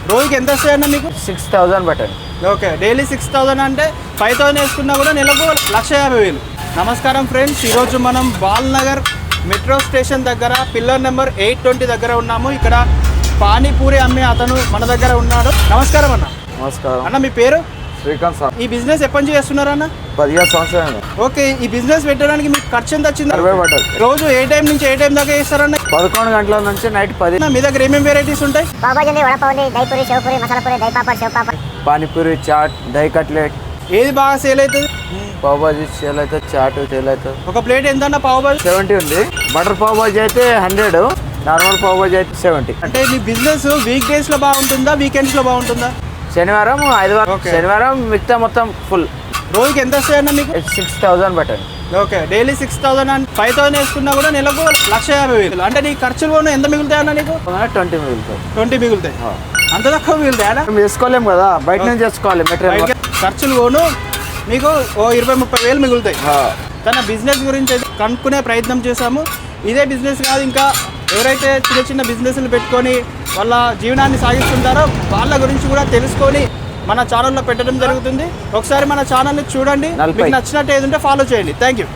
రోజుకి ఎంత వస్తాయన్న మీకు? 6,000 బటన్. ఓకే, డైలీ 6,000 అంటే 5,000 వేసుకున్నా కూడా నెలకు 1,50,000. నమస్కారం ఫ్రెండ్స్, ఈరోజు మనం బాల్నగర్ మెట్రో స్టేషన్ దగ్గర పిల్లర్ నెంబర్ 820 దగ్గర ఉన్నాము. ఇక్కడ పానీపూరి అమ్మే అతను మన దగ్గర ఉన్నాడు. నమస్కారం అన్న. నమస్కారం అన్న, మీ పేరు? శ్రీకాంత్ సార్. ఈ బిజినెస్ ఎప్పటి నుంచి చేస్తున్నారన్న? 17 సంవత్సరాలు. ఓకే, ఈ బిజినెస్ పెట్టడానికి మీకు ఖర్చు ఎంత వచ్చింది? 60 బటన్. రోజు ఏ టైం నుంచి ఏ టైం దాకా చేస్తారన్న? 11 గంటల నుంచి నైట్ 10. మీ దగ్గర ఏమేమి వెరైటీస్ ఉంటాయి? పావుబాజీ ఉంది, వడపావు ఉంది, దైపూరి, షేవ్పూరి, మసాలాపూరి, దై పాపడ్, షేవ్ పాపడ్, పానీపూరి, చాట్, దహీ కట్లెట్. ఏది బాగా సేల్ అవుతుంది? పావుబాజీ సేల్ అవుతుంది, చాట్ సేల్ అవుతుంది. ఒక ప్లేట్ ఎంత అన్న పావు బాజీ? 70 ఉంది. బటర్ పావుబాజీ అయితే 100, నార్మల్ పావుబాజీ అయితే 70. అంటే మీ బిజినెస్ వీక్ డేస్ లో బాగుంటుందా, వీకెండ్స్ లో బాగుంటుందా? శనివారం, ఆదివారం. Okay. శనివారం మిగతా మొత్తం ఫుల్. రోజుకి ఎంత వస్తాయన్న మీకు? 6,000 బటన్. ఓకే, డైలీ 6,000 అంటే 5,000 వేసుకున్నా కూడా నెలకు 1,50,000. అంటే నీ ఖర్చులు కూడా ఎంత మిగులుతాయన్న నీకు? 20 మిగులుతుంది. 20 మిగులుతాయి. అంత తక్కువ మిగులుతాయా? మేము వేసుకోలేము కదా, బయట నుంచి చేసుకోవాలి మెటీరియల్. ఖర్చులు పోను మీకు ఓ 20-30,000 మిగులుతాయి. తన బిజినెస్ గురించి అయితే కనుక్కునే ప్రయత్నం చేశాము. ఇదే బిజినెస్ కాదు, ఇంకా ఎవరైతే చిన్న చిన్న బిజినెస్లు పెట్టుకొని వాళ్ళ జీవనాన్ని సాగిస్తుంటారో వాళ్ళ గురించి కూడా తెలుసుకొని మన ఛానల్లో పెట్టడం జరుగుతుంది. ఒకసారి మన ఛానల్ని చూడండి, మీకు నచ్చినట్టు ఏది ఉంటే ఫాలో చేయండి. Thank you.